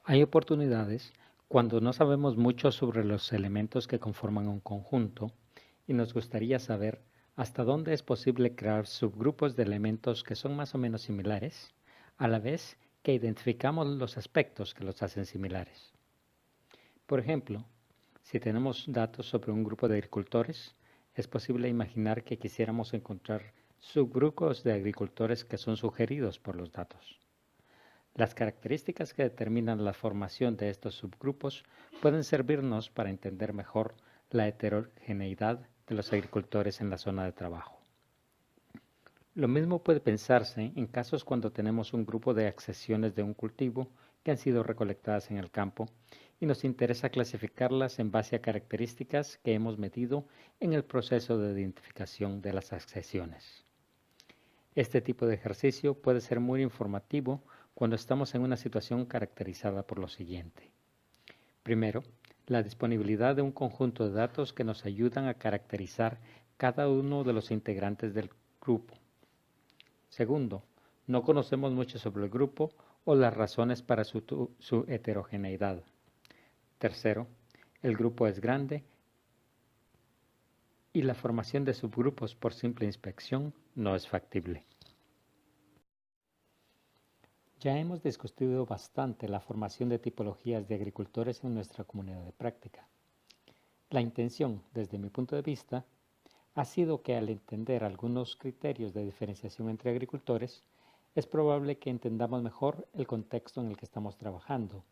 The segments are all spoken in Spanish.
Hay oportunidades cuando no sabemos mucho sobre los elementos que conforman un conjunto y nos gustaría saber hasta dónde es posible crear subgrupos de elementos que son más o menos similares, a la vez que identificamos los aspectos que los hacen similares. Por ejemplo, si tenemos datos sobre un grupo de agricultores, es posible imaginar que quisiéramos encontrar subgrupos de agricultores que son sugeridos por los datos. Las características que determinan la formación de estos subgrupos pueden servirnos para entender mejor la heterogeneidad de los agricultores en la zona de trabajo. Lo mismo puede pensarse en casos cuando tenemos un grupo de accesiones de un cultivo que han sido recolectadas en el campo y nos interesa clasificarlas en base a características que hemos medido en el proceso de identificación de las accesiones. Este tipo de ejercicio puede ser muy informativo cuando estamos en una situación caracterizada por lo siguiente. Primero, la disponibilidad de un conjunto de datos que nos ayudan a caracterizar cada uno de los integrantes del grupo. Segundo, no conocemos mucho sobre el grupo o las razones para su heterogeneidad. Tercero, el grupo es grande y la formación de subgrupos por simple inspección no es factible. Ya hemos discutido bastante la formación de tipologías de agricultores en nuestra comunidad de práctica. La intención, desde mi punto de vista, ha sido que al entender algunos criterios de diferenciación entre agricultores, es probable que entendamos mejor el contexto en el que estamos trabajando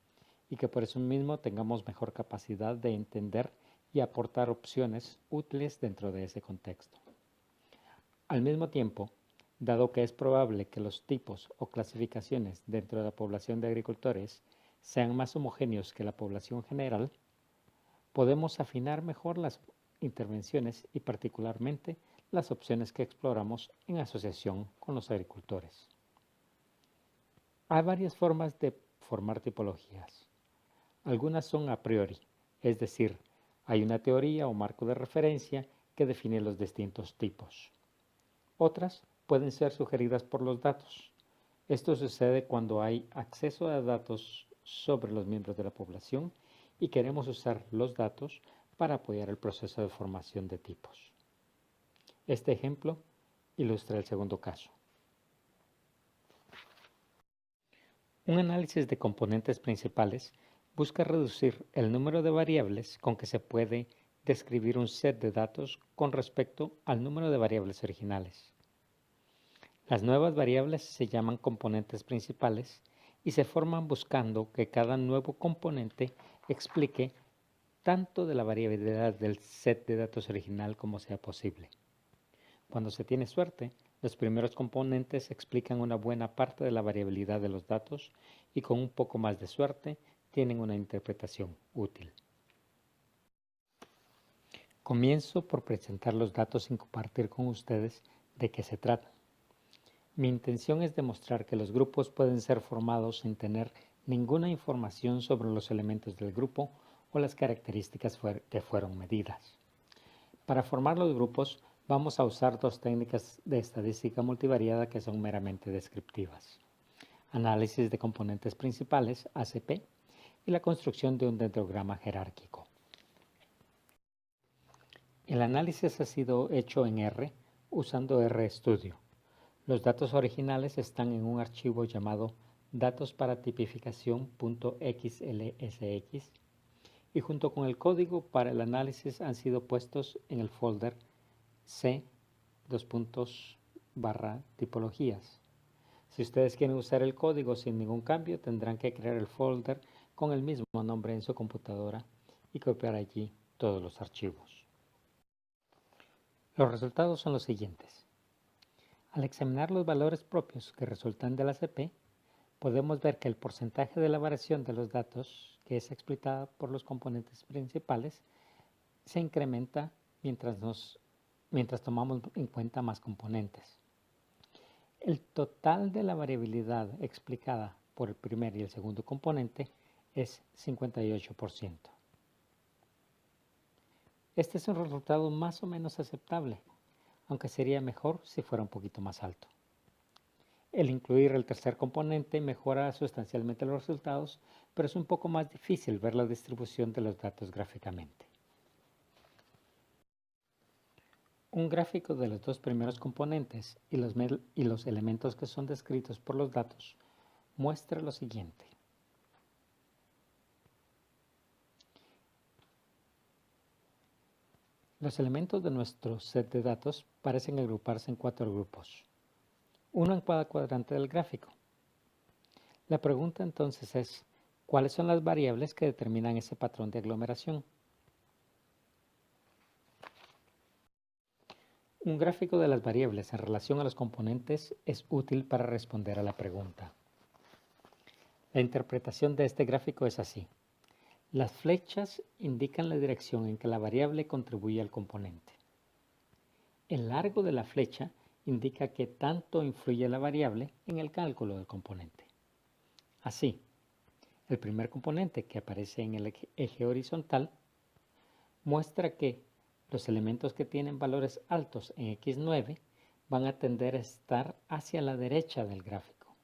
y que por eso mismo tengamos mejor capacidad de entender y aportar opciones útiles dentro de ese contexto. Al mismo tiempo, dado que es probable que los tipos o clasificaciones dentro de la población de agricultores sean más homogéneos que la población general, podemos afinar mejor las intervenciones y particularmente las opciones que exploramos en asociación con los agricultores. Hay varias formas de formar tipologías. Algunas son a priori, es decir, hay una teoría o marco de referencia que define los distintos tipos. Otras pueden ser sugeridas por los datos. Esto sucede cuando hay acceso a datos sobre los miembros de la población y queremos usar los datos para apoyar el proceso de formación de tipos. Este ejemplo ilustra el segundo caso. Un análisis de componentes principales busca reducir el número de variables con que se puede describir un set de datos con respecto al número de variables originales. Las nuevas variables se llaman componentes principales y se forman buscando que cada nuevo componente explique tanto de la variabilidad del set de datos original como sea posible. Cuando se tiene suerte, los primeros componentes explican una buena parte de la variabilidad de los datos y con un poco más de suerte tienen una interpretación útil. Comienzo por presentar los datos sin compartir con ustedes de qué se trata. Mi intención es demostrar que los grupos pueden ser formados sin tener ninguna información sobre los elementos del grupo o las características que fueron medidas. Para formar los grupos vamos a usar dos técnicas de estadística multivariada que son meramente descriptivas: análisis de componentes principales, ACP, y la construcción de un dendrograma jerárquico. El análisis ha sido hecho en R usando RStudio. Los datos originales están en un archivo llamado datosparatipificación.xlsx y junto con el código para el análisis han sido puestos en el folder C:\tipologías. Si ustedes quieren usar el código sin ningún cambio, tendrán que crear el folder con el mismo nombre en su computadora y copiar allí todos los archivos. Los resultados son los siguientes. Al examinar los valores propios que resultan de la ACP, podemos ver que el porcentaje de la variación de los datos, que es explicada por los componentes principales, se incrementa mientras tomamos en cuenta más componentes. El total de la variabilidad explicada por el primer y el segundo componente es 58%. Este es un resultado más o menos aceptable, aunque sería mejor si fuera un poquito más alto. El incluir el tercer componente mejora sustancialmente los resultados, pero es un poco más difícil ver la distribución de los datos gráficamente. Un gráfico de los dos primeros componentes y los elementos que son descritos por los datos muestra lo siguiente. Los elementos de nuestro set de datos parecen agruparse en 4 grupos, uno en cada cuadrante del gráfico. La pregunta entonces es, ¿cuáles son las variables que determinan ese patrón de aglomeración? Un gráfico de las variables en relación a los componentes es útil para responder a la pregunta. La interpretación de este gráfico es así. Las flechas indican la dirección en que la variable contribuye al componente. El largo de la flecha indica qué tanto influye la variable en el cálculo del componente. Así, el primer componente que aparece en el eje horizontal muestra que los elementos que tienen valores altos en X9 van a tender a estar hacia la derecha del gráfico.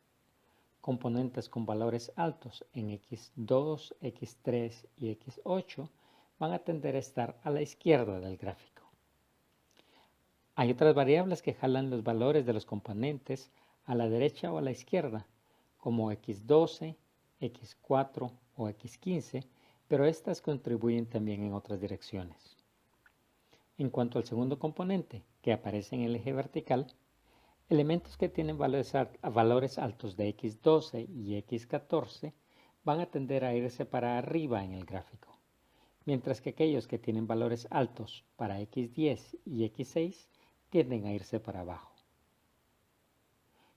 Componentes con valores altos en X2, X3 y X8 van a tender a estar a la izquierda del gráfico. Hay otras variables que jalan los valores de los componentes a la derecha o a la izquierda, como X12, X4 o X15, pero estas contribuyen también en otras direcciones. En cuanto al segundo componente, que aparece en el eje vertical, elementos que tienen valores altos de X12 y X14 van a tender a irse para arriba en el gráfico, mientras que aquellos que tienen valores altos para X10 y X6 tienden a irse para abajo.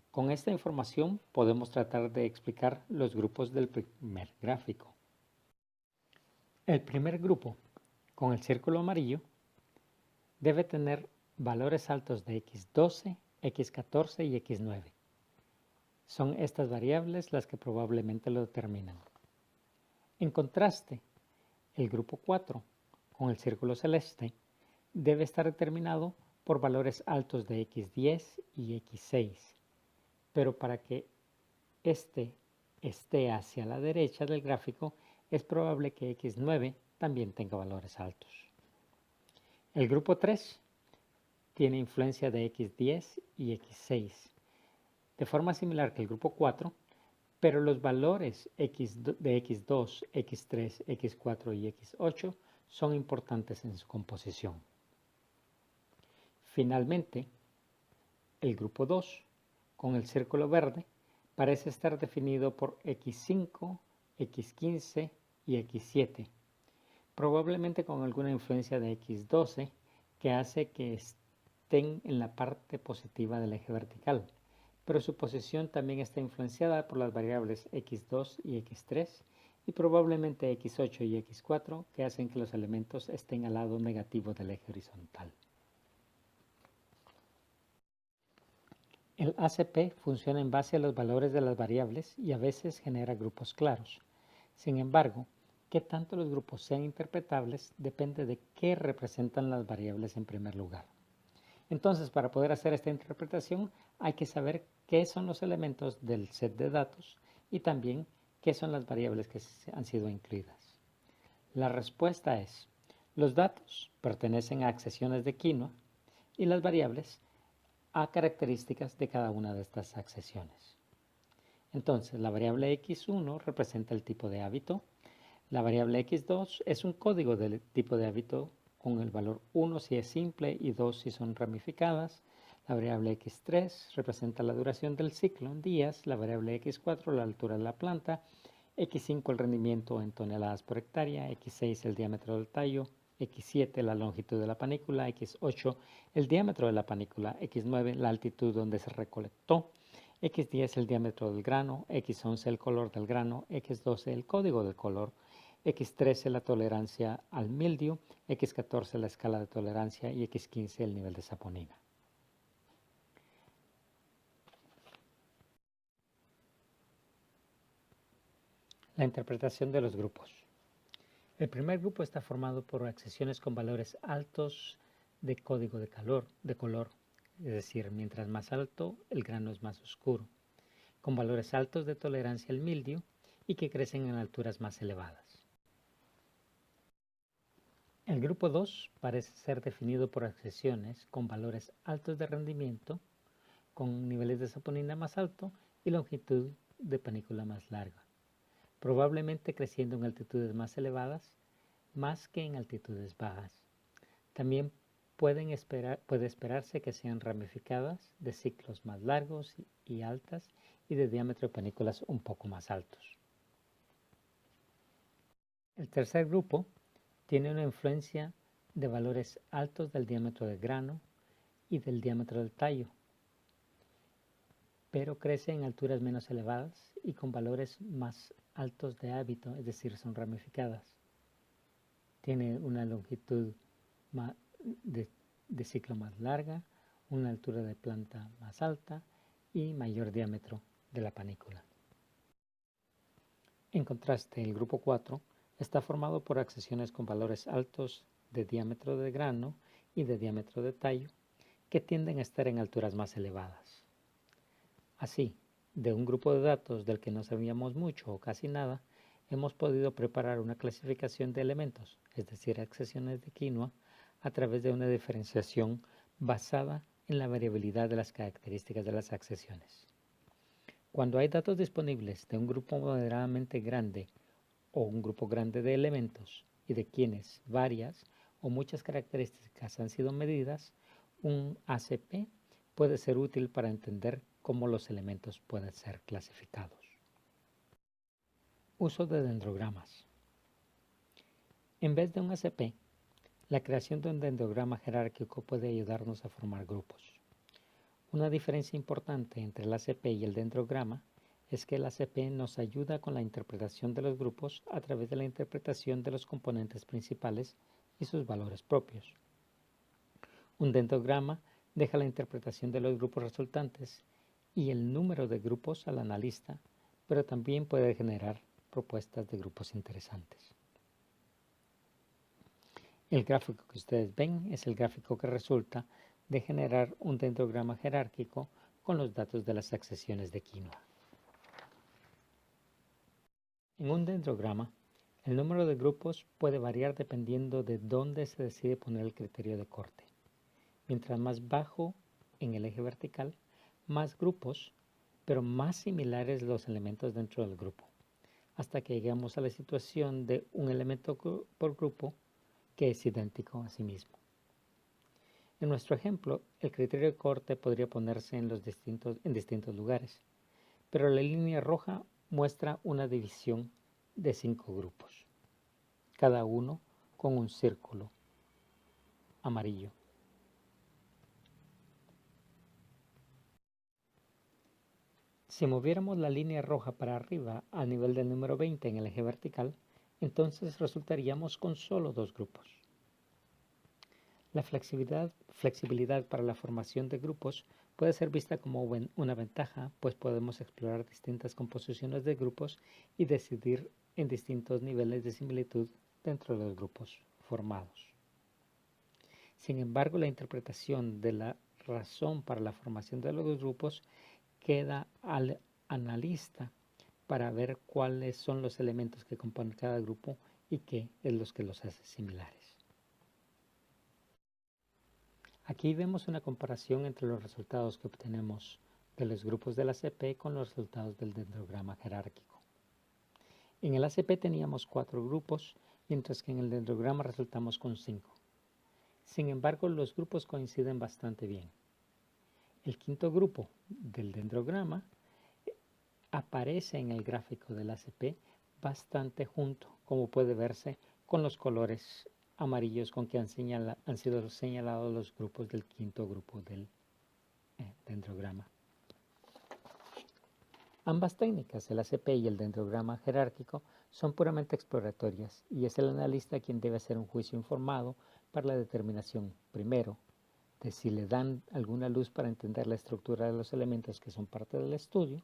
Con esta información podemos tratar de explicar los grupos del primer gráfico. El primer grupo, con el círculo amarillo, debe tener valores altos de X12, X14 y X9. Son estas variables las que probablemente lo determinan. En contraste, el grupo 4, con el círculo celeste, debe estar determinado por valores altos de X10 y X6, pero para que este esté hacia la derecha del gráfico, es probable que X9 también tenga valores altos. El grupo 3 tiene influencia de X10 y X6, de forma similar que el grupo 4, pero los valores de X2, X3, X4 y X8 son importantes en su composición. Finalmente, el grupo 2, con el círculo verde, parece estar definido por X5, X15 y X7, probablemente con alguna influencia de X12 que hace que estén en la parte positiva del eje vertical, pero su posición también está influenciada por las variables X2 y X3 y probablemente X8 y X4 que hacen que los elementos estén al lado negativo del eje horizontal. El ACP funciona en base a los valores de las variables y a veces genera grupos claros. Sin embargo, qué tanto los grupos sean interpretables depende de qué representan las variables en primer lugar. Entonces, para poder hacer esta interpretación, hay que saber qué son los elementos del set de datos y también qué son las variables que han sido incluidas. La respuesta es, los datos pertenecen a accesiones de quinoa y las variables a características de cada una de estas accesiones. Entonces, la variable X1 representa el tipo de hábito. La variable X2 es un código del tipo de hábito con el valor 1 si es simple y 2 si son ramificadas. La variable X3 representa la duración del ciclo en días. La variable X4 la altura de la planta. X5 el rendimiento en toneladas por hectárea. X6 el diámetro del tallo. X7 la longitud de la panícula. X8 el diámetro de la panícula. X9 la altitud donde se recolectó. X10 el diámetro del grano. X11 el color del grano. X12 el código del color. X13 la tolerancia al mildiu, X14 la escala de tolerancia y X15 el nivel de saponina. La interpretación de los grupos. El primer grupo está formado por accesiones con valores altos de código de color, es decir, mientras más alto el grano es más oscuro. con valores altos de tolerancia al mildio y que crecen en alturas más elevadas. El grupo 2 parece ser definido por accesiones con valores altos de rendimiento, con niveles de saponina más alto y longitud de panícula más larga, probablemente creciendo en altitudes más elevadas más que en altitudes bajas. También puede esperarse que sean ramificadas de ciclos más largos y altas y de diámetro de panículas un poco más altos. El tercer grupo tiene una influencia de valores altos del diámetro del grano y del diámetro del tallo, pero crece en alturas menos elevadas y con valores más altos de hábito, es decir, son ramificadas. Tiene una longitud de ciclo más larga, una altura de planta más alta y mayor diámetro de la panícula. En contraste, el grupo 4 está formado por accesiones con valores altos de diámetro de grano y de diámetro de tallo que tienden a estar en alturas más elevadas. Así, de un grupo de datos del que no sabíamos mucho o casi nada, hemos podido preparar una clasificación de elementos, es decir, accesiones de quinoa, a través de una diferenciación basada en la variabilidad de las características de las accesiones. Cuando hay datos disponibles de un grupo moderadamente grande o un grupo grande de elementos y de quienes varias o muchas características han sido medidas, un ACP puede ser útil para entender cómo los elementos pueden ser clasificados. Uso de dendrogramas. En vez de un ACP, la creación de un dendrograma jerárquico puede ayudarnos a formar grupos. Una diferencia importante entre el ACP y el dendrograma es que el ACP nos ayuda con la interpretación de los grupos a través de la interpretación de los componentes principales y sus valores propios. Un dendrograma deja la interpretación de los grupos resultantes y el número de grupos al analista, pero también puede generar propuestas de grupos interesantes. El gráfico que ustedes ven es el gráfico que resulta de generar un dendrograma jerárquico con los datos de las accesiones de quinoa. En un dendrograma, el número de grupos puede variar dependiendo de dónde se decide poner el criterio de corte. Mientras más bajo en el eje vertical, más grupos, pero más similares los elementos dentro del grupo, hasta que lleguemos a la situación de un elemento por grupo que es idéntico a sí mismo. En nuestro ejemplo, el criterio de corte podría ponerse en distintos lugares, pero la línea roja muestra una división de 5 grupos, cada uno con un círculo amarillo. Si moviéramos la línea roja para arriba al nivel del número 20 en el eje vertical, entonces resultaríamos con solo 2 grupos. La flexibilidad para la formación de grupos puede ser vista como una ventaja, pues podemos explorar distintas composiciones de grupos y decidir en distintos niveles de similitud dentro de los grupos formados. Sin embargo, la interpretación de la razón para la formación de los grupos queda al analista para ver cuáles son los elementos que componen cada grupo y qué es lo que los hace similares. Aquí vemos una comparación entre los resultados que obtenemos de los grupos del ACP con los resultados del dendrograma jerárquico. En el ACP teníamos 4 grupos, mientras que en el dendrograma resultamos con 5. Sin embargo, los grupos coinciden bastante bien. El quinto grupo del dendrograma aparece en el gráfico del ACP bastante junto, como puede verse con los colores amarillos con que han sido señalados los grupos del quinto grupo del dendrograma. Ambas técnicas, el ACP y el dendrograma jerárquico, son puramente exploratorias y es el analista quien debe hacer un juicio informado para la determinación, primero, de si le dan alguna luz para entender la estructura de los elementos que son parte del estudio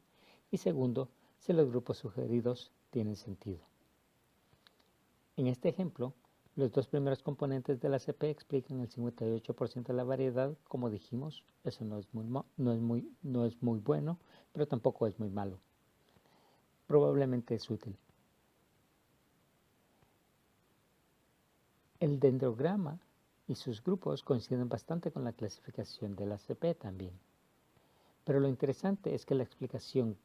y segundo, si los grupos sugeridos tienen sentido. En este ejemplo, Los dos primeros componentes de la ACP explican el 58% de la variedad. Como dijimos, eso no es muy bueno, pero tampoco es muy malo. Probablemente es útil. El dendrograma y sus grupos coinciden bastante con la clasificación de la ACP también. Pero lo interesante es que la explicación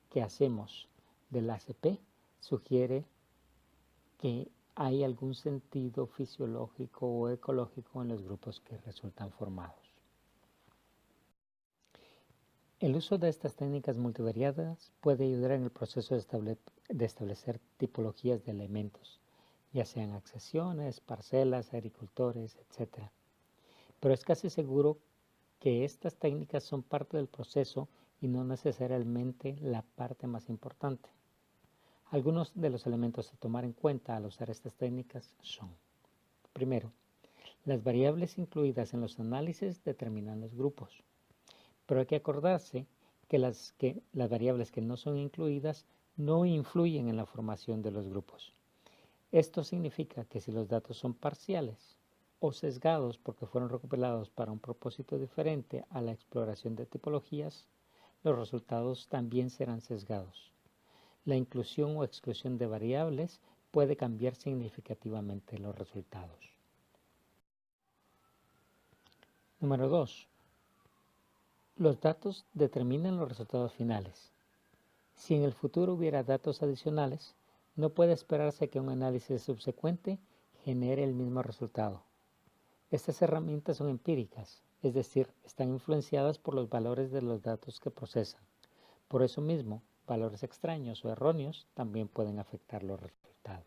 que hacemos de la ACP sugiere que hay algún sentido fisiológico o ecológico en los grupos que resultan formados. El uso de estas técnicas multivariadas puede ayudar en el proceso de establecer tipologías de elementos, ya sean accesiones, parcelas, agricultores, etc. Pero es casi seguro que estas técnicas son parte del proceso y no necesariamente la parte más importante. Algunos de los elementos a tomar en cuenta al usar estas técnicas son: primero, las variables incluidas en los análisis determinan los grupos, pero hay que acordarse que las variables que no son incluidas no influyen en la formación de los grupos. Esto significa que si los datos son parciales o sesgados porque fueron recopilados para un propósito diferente a la exploración de tipologías, los resultados también serán sesgados. La inclusión o exclusión de variables puede cambiar significativamente los resultados. Número 2. Los datos determinan los resultados finales. Si en el futuro hubiera datos adicionales, no puede esperarse que un análisis subsecuente genere el mismo resultado. Estas herramientas son empíricas, es decir, están influenciadas por los valores de los datos que procesan. Por eso mismo, valores extraños o erróneos también pueden afectar los resultados.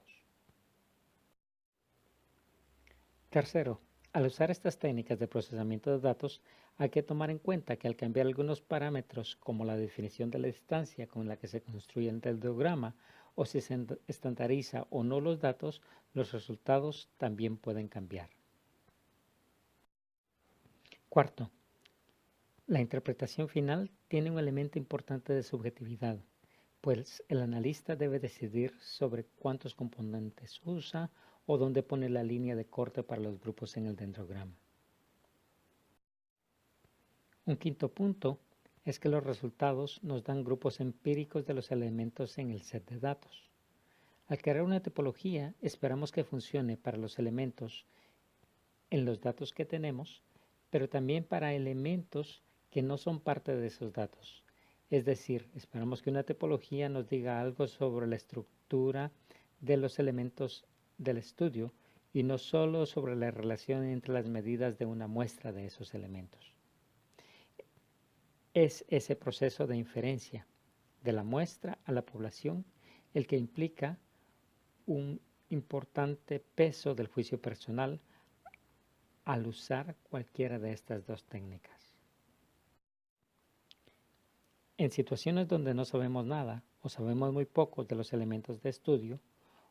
Tercero, al usar estas técnicas de procesamiento de datos, hay que tomar en cuenta que al cambiar algunos parámetros, como la definición de la distancia con la que se construye el dendrograma, o si se estandariza o no los datos, los resultados también pueden cambiar. Cuarto, la interpretación final tiene un elemento importante de subjetividad, pues el analista debe decidir sobre cuántos componentes usa o dónde pone la línea de corte para los grupos en el dendrograma. Un quinto punto es que los resultados nos dan grupos empíricos de los elementos en el set de datos. Al crear una topología, esperamos que funcione para los elementos en los datos que tenemos, pero también para elementos que no son parte de esos datos. Es decir, esperamos que una topología nos diga algo sobre la estructura de los elementos del estudio y no solo sobre la relación entre las medidas de una muestra de esos elementos. Es ese proceso de inferencia de la muestra a la población el que implica un importante peso del juicio personal al usar cualquiera de estas dos técnicas. En situaciones donde no sabemos nada o sabemos muy poco de los elementos de estudio,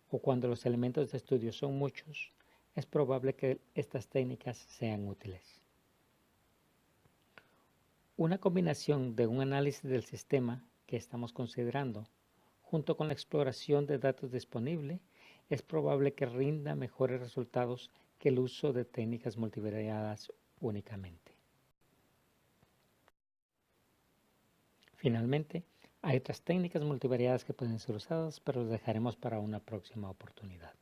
o cuando los elementos de estudio son muchos, es probable que estas técnicas sean útiles. Una combinación de un análisis del sistema que estamos considerando junto con la exploración de datos disponibles es probable que rinda mejores resultados que el uso de técnicas multivariadas únicamente. Finalmente, hay otras técnicas multivariadas que pueden ser usadas, pero las dejaremos para una próxima oportunidad.